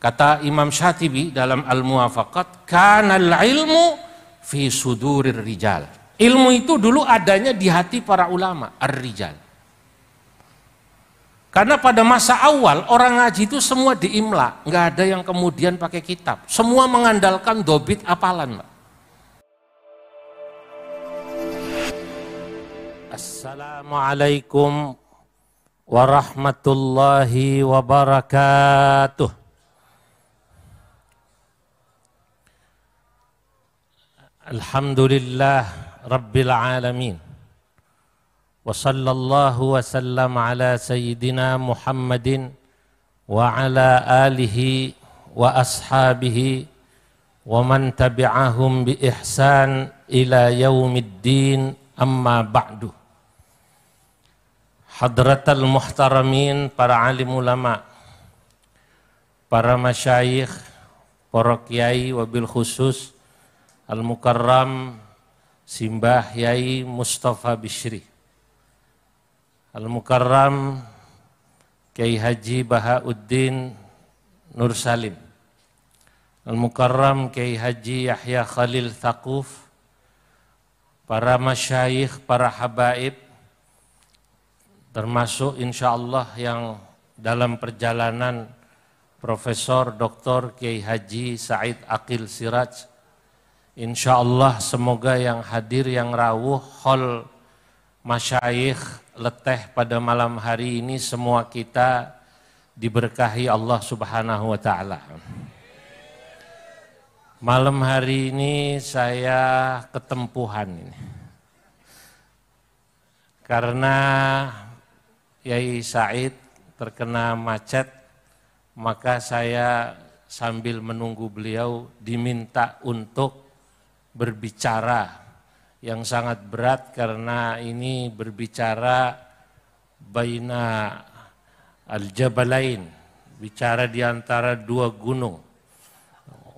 Kata Imam Syatibi dalam Al-Muwafaqat, kanal ilmu fi sudurir rijal. Ilmu itu dulu adanya di hati para ulama, ar-rijal. Karena pada masa awal orang ngaji itu semua diimla, nggak ada yang kemudian pakai kitab. Semua mengandalkan dobit hafalan, Pak. Assalamualaikum warahmatullahi wabarakatuh. Alhamdulillah Rabbil alamin. Wa sallallahu wa sallam ala sayyidina Muhammadin wa ala alihi wa ashabihi wa man tabi'ahum bi ihsan ila yaumiddin, amma ba'du. Hadratal muhtaramin, para alim ulama, para masyayikh, para kiai, wabil khusus Al-Mukarram Simbah Yai Mustafa Bishri, Al-Mukarram Kiai Haji Bahauddin Nur Salim, Al-Mukarram Kiai Haji Yahya Khalil Thaquf, para masyayikh, para habaib, termasuk insyaallah yang dalam perjalanan Profesor Dr. Kiai Haji Said Aqil Siraj. Insyaallah semoga yang hadir, yang rawuh, hol masyayikh leteh pada malam hari ini, semua kita diberkahi Allah Subhanahu wa Ta'ala. Malam hari ini saya ketempuhan ini, karena Yai Said terkena macet, maka saya sambil menunggu beliau diminta untuk berbicara yang sangat berat, karena ini berbicara baina al-jabalain, bicara di antara dua gunung.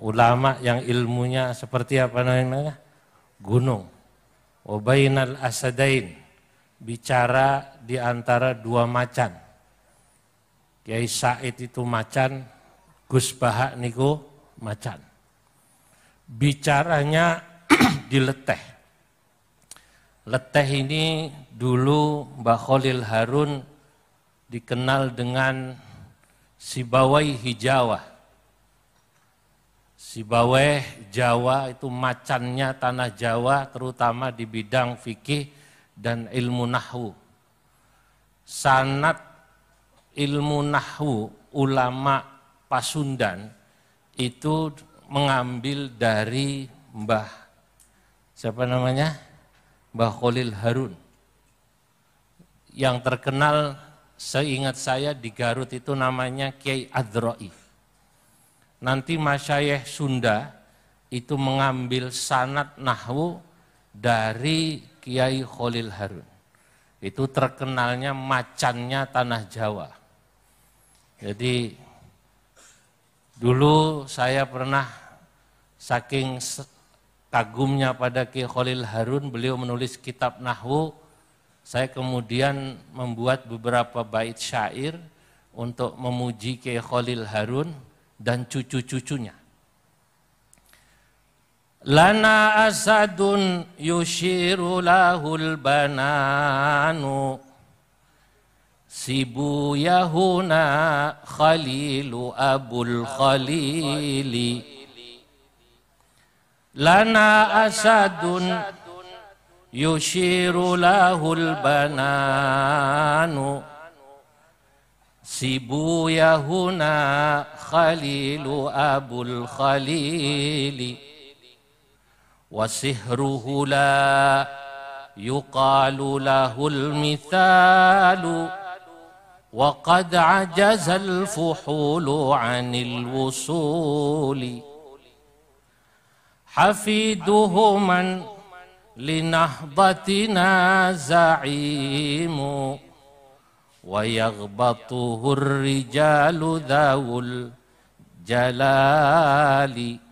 Ulama yang ilmunya seperti apa namanya? Gunung. Wa bainal asadain, bicara di antara dua macan. Kiai Said itu macan, Gus Bahak niku macan. Bicaranya dileteh. Leteh ini dulu Mbah Khalil Harun dikenal dengan Sibawaihi Jawa. Sibawai Jawa itu macannya tanah Jawa, terutama di bidang fikih dan ilmu nahwu. Sanad ilmu nahwu ulama Pasundan itu mengambil dari Mbah, siapa namanya? Mbah Khalil Harun. Yang terkenal seingat saya di Garut itu namanya Kiai Adroi. Nanti masyayikh Sunda itu mengambil sanad nahwu dari Kiai Khalil Harun. Itu terkenalnya macannya tanah Jawa. Jadi dulu saya pernah saking kagumnya pada Kiai Khalil Harun, beliau menulis kitab nahwu. Saya kemudian membuat beberapa bait syair untuk memuji Kiai Khalil Harun dan cucu-cucunya. Lana asadun yushiru lahul bananu, sibu yahuna khalilu abul khalili. Lana asadun yushiru lahul bananu, sibu yahuna khalilu abul khalili. Wasihruhu la yuqalu lahul mithalu, wa qad ajazal fuhulu anil wusuli. Hafiduhu man linahbatina za'imu, wa yaghbatuhu rijalu dhawul jalali.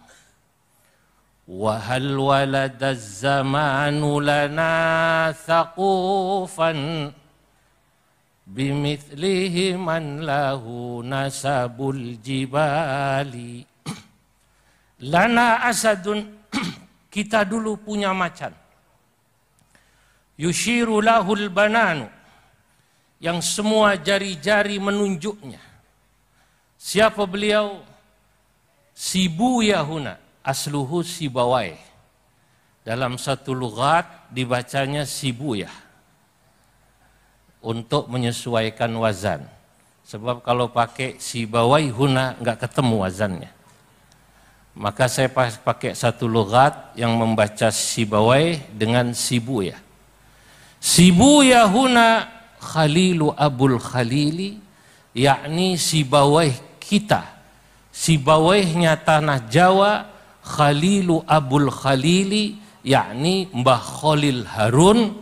Wa hal walada zamanu lana thaqufan bimithlihi man lahu nasabul jibali. Lana asadun, kita dulu punya macan. Yushiru lahul bananu, yang semua jari-jari menunjuknya. Siapa beliau? Sibuya huna, asluhu sibawai. Dalam satu lughat dibacanya sibuya, untuk menyesuaikan wazan. Sebab kalau pakai sibawai huna nggak ketemu wazannya. Maka saya pakai satu lughat yang membaca sibawai dengan sibuya. Sibuya huna khalilu abul khalili, yakni sibawai kita, sibawainya tanah Jawa, khalilu abul khalili, yakni Mbah Khalil Harun,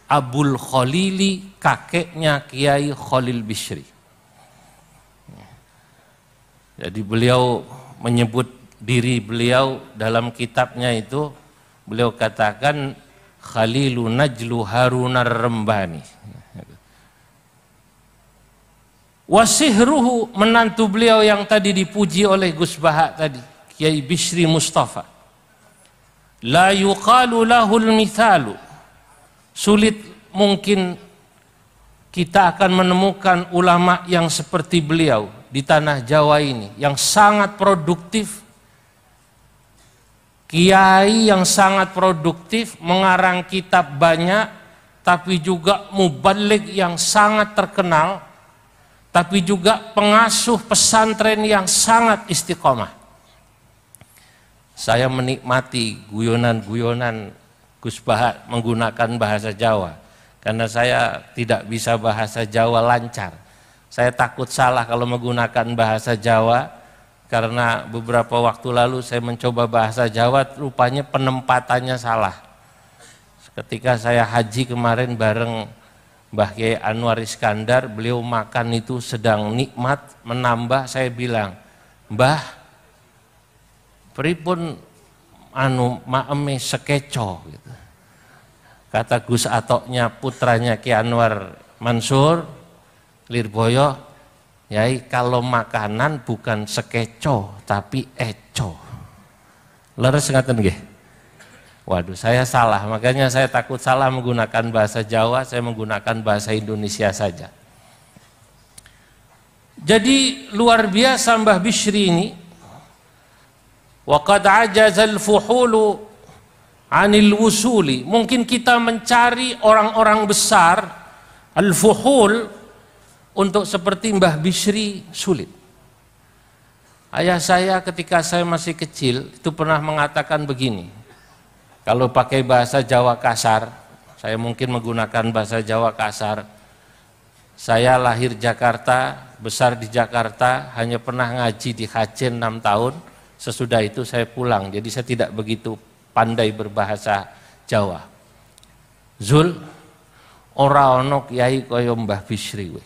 abul khalili kakeknya Kiai Khalil Bishri. Jadi beliau menyebut diri beliau dalam kitabnya itu, beliau katakan Khalilu Najlu Harunar Rembani. Wasihruhu, menantu beliau yang tadi dipuji oleh Gus Bahak tadi, Kiai Bishri Mustafa. La yuqalu lahul mithalu, sulit mungkin kita akan menemukan ulama yang seperti beliau di tanah Jawa ini, yang sangat produktif, kiai yang sangat produktif, mengarang kitab banyak, tapi juga mubaligh yang sangat terkenal, tapi juga pengasuh pesantren yang sangat istiqomah. Saya menikmati guyonan-guyonan Gus Bahak menggunakan bahasa Jawa, karena saya tidak bisa bahasa Jawa lancar. Saya takut salah kalau menggunakan bahasa Jawa, karena beberapa waktu lalu saya mencoba bahasa Jawa, rupanya penempatannya salah. Ketika saya haji kemarin bareng Mbah Kiai Anwar Iskandar, beliau makan itu sedang nikmat, menambah, saya bilang, Mbah, pripun anu maeme sekeco gitu. Kata Gus Atoknya, putranya Ki Anwar Mansur Lirboyo, Yai, kalau makanan bukan sekeco tapi eco. Leres ngaten nggih? Waduh, saya salah, makanya saya takut salah menggunakan bahasa Jawa, saya menggunakan bahasa Indonesia saja. Jadi luar biasa Mbah Bishri ini. Wa qad ajazal fuhulu anil wusuli. Mungkin kita mencari orang-orang besar al-fuhul untuk seperti Mbah Bishri sulit. Ayah saya ketika saya masih kecil itu pernah mengatakan begini, kalau pakai bahasa Jawa kasar, saya mungkin menggunakan bahasa Jawa kasar, saya lahir Jakarta, besar di Jakarta, hanya pernah ngaji di Hajen 6 tahun, sesudah itu saya pulang, jadi saya tidak begitu pandai berbahasa Jawa. Zul, ora ono kiai kaya Mbah Bishri we.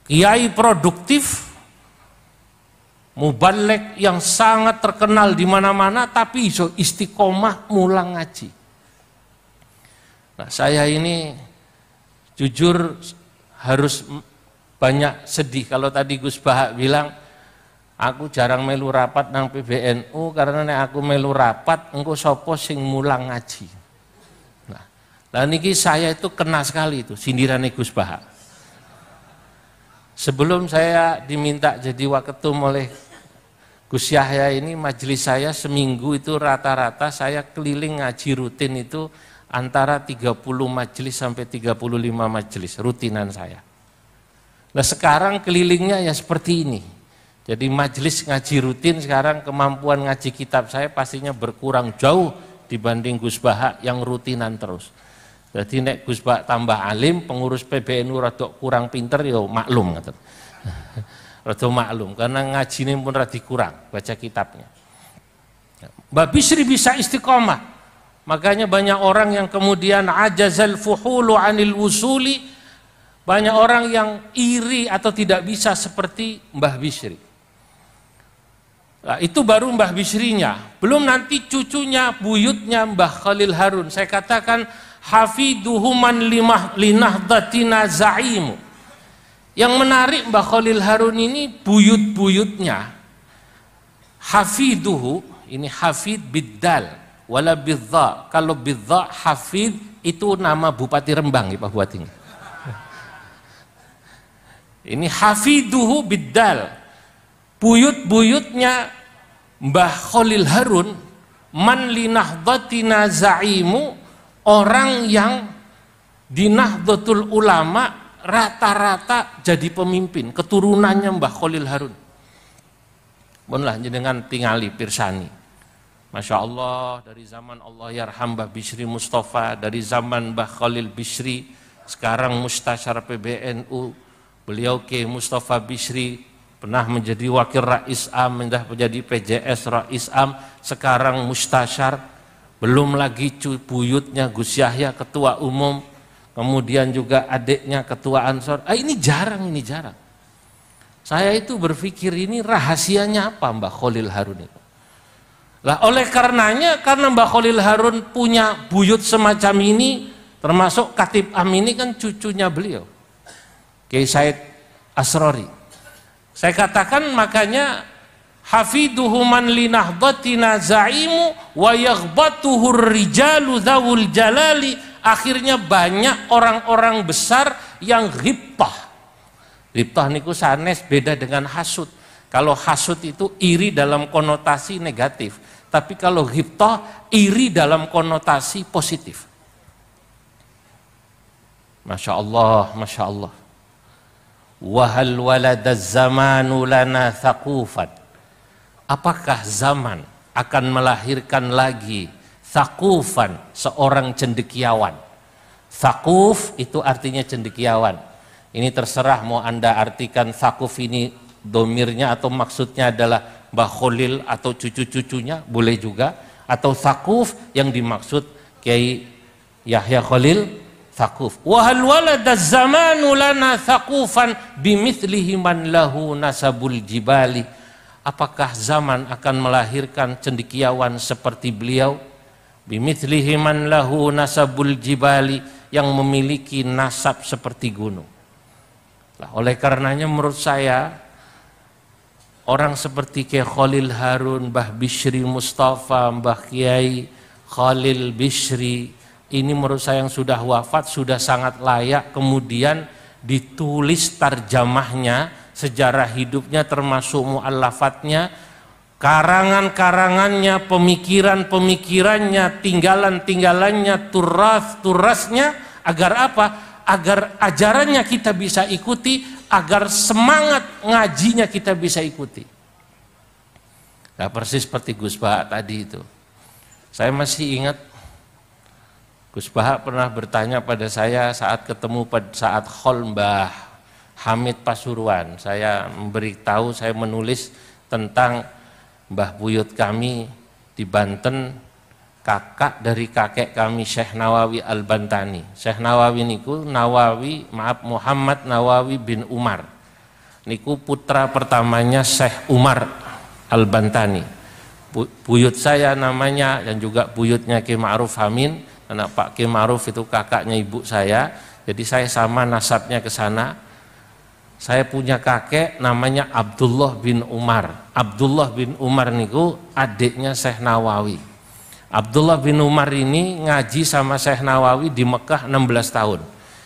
Kiai produktif, mubaligh yang sangat terkenal di mana-mana, tapi iso istiqomah mulang ngaji. Nah, saya ini jujur harus banyak sedih. Kalau tadi Gus Bahak bilang, aku jarang melu rapat nang PBNU karena nek aku melu rapat engko sapa sing mulang ngaji. Nah, niki saya itu kena sekali itu sindirane Gus Bahak. Sebelum saya diminta jadi waketum oleh Gus Yahya ini, majelis saya seminggu itu rata-rata saya keliling ngaji rutin itu antara 30 majelis sampai 35 majelis rutinan saya. Nah, sekarang kelilingnya ya seperti ini. Jadi majelis ngaji rutin sekarang kemampuan ngaji kitab saya pastinya berkurang jauh dibanding Gus Bahak yang rutinan terus. Jadi nek Gus Bahak tambah alim, pengurus PBNU rada kurang pinter ya maklum ngaten. Rada maklum karena ngajine pun rada kurang baca kitabnya. Mbah Bishri bisa istiqomah. Makanya banyak orang yang kemudian ajazal fuhulu anil usuli, banyak orang yang iri atau tidak bisa seperti Mbah Bishri. Nah, itu baru Mbah Bishrinya, belum nanti cucunya, buyutnya Mbah Khalil Harun. Saya katakan hafiduhuman linahdatina za'imu. Yang menarik Mbah Khalil Harun ini buyut-buyutnya hafiduhu, ini hafid biddal wala bidza. Kalau bidza hafid itu nama Bupati Rembang ya Pak Bupati. Ini hafiduhu biddal. Buyut-buyutnya Mbah Khalil Harun man li nahdhatina za'imu, orang yang di Nahdlatul Ulama rata-rata jadi pemimpin, keturunannya Mbah Khalil Harun. Bonlah jenengan tingali pirsani. Masya Allah, dari zaman Allah yarham Mbah Bishri Mustafa, dari zaman Mbah Khalil Bishri, sekarang Mustasyar PBNU, beliau K. Mustafa Bishri, pernah menjadi Wakil Rais Am, menjadi PJS Rais Am, sekarang Mustasyar, belum lagi buyutnya Gus Yahya Ketua Umum, kemudian juga adiknya Ketua Ansor. Ini jarang, ini jarang. Saya itu berpikir ini rahasianya apa Mbah Khalil Harun itu. Lah oleh karenanya, karena Mbah Khalil Harun punya buyut semacam ini, termasuk Khatib Am ini kan cucunya beliau, Kiai Said Asrori. Saya katakan makanya hafiduhu man li nahdhatina za'imu wa yaghbatuhur rijalu dzawul jalali. Akhirnya banyak orang-orang besar yang ghibtah. Ghibtah niku sanes beda dengan hasud. Kalau hasud itu iri dalam konotasi negatif, tapi kalau ghibtah iri dalam konotasi positif. Masya Allah, Masya Allah. Wahal waladaz zamanu lana thaqufan. Apakah zaman akan melahirkan lagi thaqufan, seorang cendekiawan. Thaquf itu artinya cendekiawan. Ini terserah mau Anda artikan thaquf ini domirnya atau maksudnya adalah Mbah Khalil atau cucu-cucunya, boleh juga. Atau thaquf yang dimaksud Kiai Yahya Khalil thaquf. Wahal waladaz zamanu lana thaqufan bimithlihi man lahu nasabul jibali. Apakah zaman akan melahirkan cendekiawan seperti beliau? Bimithlihi man lahu nasabul jibali, yang memiliki nasab seperti gunung. Nah, oleh karenanya menurut saya orang seperti Kiai Khalil Harun, Mbah Bishri Mustafa, Mbah Kiai Khalil Bishri, ini menurut saya yang sudah wafat sudah sangat layak kemudian ditulis tarjamahnya, sejarah hidupnya termasuk mu'allafatnya, karangan-karangannya, pemikiran-pemikirannya, tinggalan-tinggalannya, turasnya, agar apa? Agar ajarannya kita bisa ikuti, agar semangat ngajinya kita bisa ikuti. Nah, persis seperti Gus Bahak tadi itu. Saya masih ingat Gus Bahak pernah bertanya pada saya saat ketemu saat khol Mbah Hamid Pasuruan. Saya memberitahu, saya menulis tentang Mbah Buyut kami di Banten, kakak dari kakek kami Syekh Nawawi Al-Bantani. Syekh Nawawi niku Muhammad Nawawi bin Umar. Niku putra pertamanya Syekh Umar Al-Bantani. Buyut saya namanya dan juga buyutnya Ki Ma'ruf Amin, karena Pak Ki Ma'ruf itu kakaknya ibu saya. Jadi saya sama nasabnya ke sana. Saya punya kakek namanya Abdullah bin Umar. Abdullah bin Umar niku adiknya Syekh Nawawi. Abdullah bin Umar ini ngaji sama Syekh Nawawi di Mekah 16 tahun.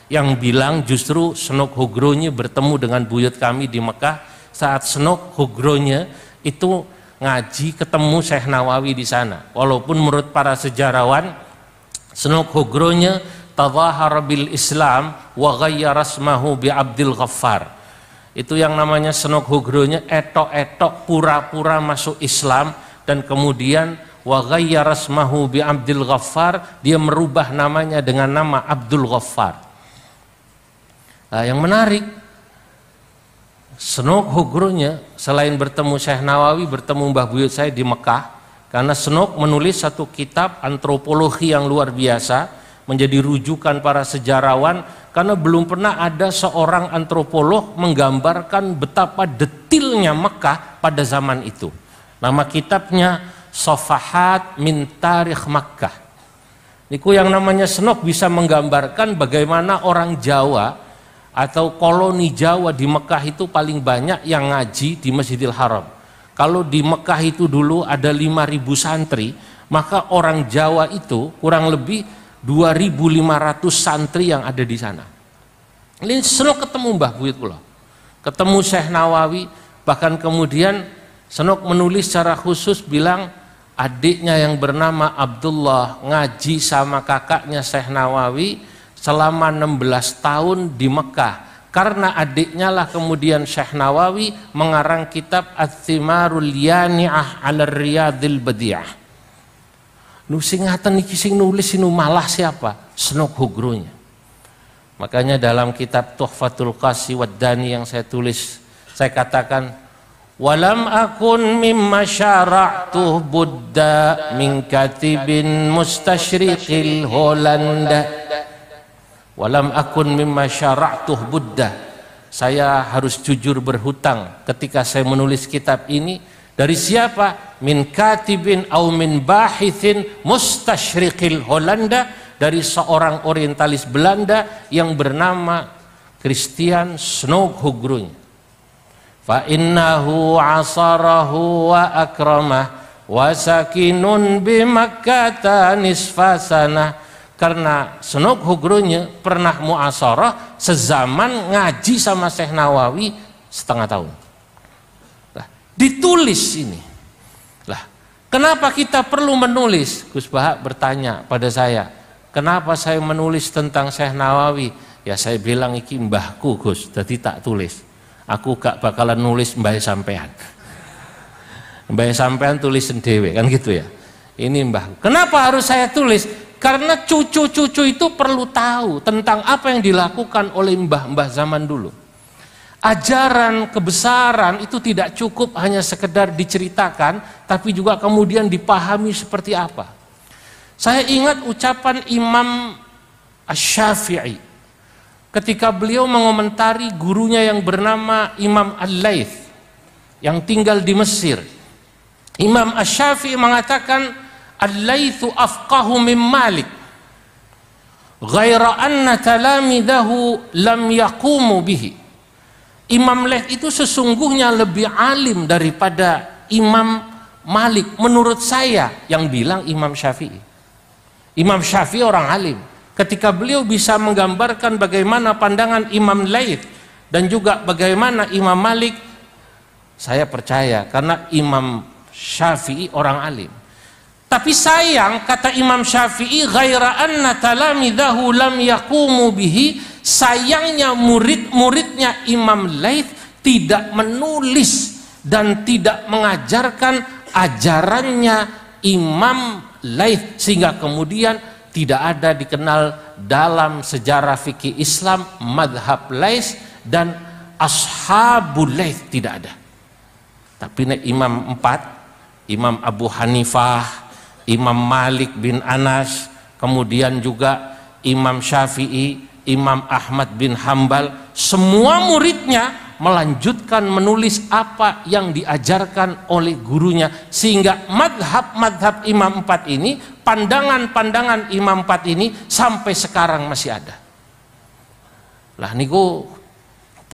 Yang bilang justru Senok Hogronya bertemu dengan buyut kami di Mekah saat Senok Hogronya itu ngaji ketemu Syekh Nawawi di sana. Walaupun menurut para sejarawan Senok Hogronya tadhahara bil Islam wa ghayyara ismahu bi Abdul Ghaffar. Itu yang namanya Senok Hogronya etok-etok pura-pura masuk Islam dan kemudian wa ghayyara ismahu bi Abdul Ghaffar, dia merubah namanya dengan nama Abdul Ghaffar. Nah, yang menarik Senok Hogronya selain bertemu Syekh Nawawi, bertemu Mbah Buyut saya di Mekah, karena Senok menulis satu kitab antropologi yang luar biasa, menjadi rujukan para sejarawan, karena belum pernah ada seorang antropolog menggambarkan betapa detilnya Mekah pada zaman itu. Nama kitabnya Safahat min Tarikh Makkah. Niku yang namanya Senok bisa menggambarkan bagaimana orang Jawa atau koloni Jawa di Mekah itu paling banyak yang ngaji di Masjidil Haram. Kalau di Mekah itu dulu ada 5.000 santri, maka orang Jawa itu kurang lebih 2.500 santri yang ada di sana. Ini senok ketemu Mbah Buyut kula, ketemu Syekh Nawawi, bahkan kemudian senok menulis secara khusus bilang adiknya yang bernama Abdullah ngaji sama kakaknya Syekh Nawawi selama 16 tahun di Mekah. Karena adiknya lah kemudian Syekh Nawawi mengarang kitab Ats-Tsimarul Yani'ah 'ala Riyadil Badi'ah. Nu sing ngaten iki sing nulis sinu malah siapa? Senok Hugronya. Makanya dalam kitab Tuhfatul Qasi wad Dani yang saya tulis, saya katakan walam akun mimma syara'tuh Buddha min katibin mustasyriqil Holanda. Walam akun mimma syara'tuh Buddha. Saya harus jujur berhutang ketika saya menulis kitab ini. Dari siapa? Min katibin au min bahithin mustasyriqil Holanda, dari seorang orientalis Belanda yang bernama Christian Snoek Huggroen. Fa innahu asarahu wa akramah wa sakinun bi Makkah nisfa sanah. Karena Snoek Huggroen pernah muasarah sezaman ngaji sama Syekh Nawawi setengah tahun. Nah, ditulis ini. Lah, kenapa kita perlu menulis? Gus Bahak bertanya pada saya, kenapa saya menulis tentang Syekh Nawawi? Ya saya bilang iki mbahku Gus, jadi tak tulis. Aku gak bakalan nulis mbah sampean. Mbah sampean tulis sendiri kan gitu ya. Ini mbahku. Kenapa harus saya tulis? Karena cucu-cucu itu perlu tahu tentang apa yang dilakukan oleh mbah-mbah zaman dulu. Ajaran kebesaran itu tidak cukup hanya sekedar diceritakan, tapi juga kemudian dipahami seperti apa. Saya ingat ucapan Imam Asy-Syafi'i ketika beliau mengomentari gurunya yang bernama Imam Al-Laits yang tinggal di Mesir. Imam Asy-Syafi'i mengatakan Al-Laitsu afqahu min Malik ghaira anna talamidahu lam yaqumu bihi. Imam Laits itu sesungguhnya lebih alim daripada Imam Malik menurut saya, yang bilang Imam Syafi'i. Imam Syafi'i orang alim. Ketika beliau bisa menggambarkan bagaimana pandangan Imam Laits dan juga bagaimana Imam Malik, saya percaya karena Imam Syafi'i orang alim. Tapi sayang, kata Imam Syafi'i, ghaira anna talamidahu lam yaqumu bihi, sayangnya murid-muridnya Imam Laits tidak menulis dan tidak mengajarkan ajarannya Imam Laits, sehingga kemudian tidak ada dikenal dalam sejarah fikih Islam madhab Laits dan ashabul Laits, tidak ada. Tapi Imam 4, Imam Abu Hanifah, Imam Malik bin Anas, kemudian juga Imam Syafi'i, Imam Ahmad bin Hambal, semua muridnya melanjutkan menulis apa yang diajarkan oleh gurunya, sehingga madhab Imam 4 ini, pandangan-pandangan Imam 4 ini sampai sekarang masih ada. Lah niku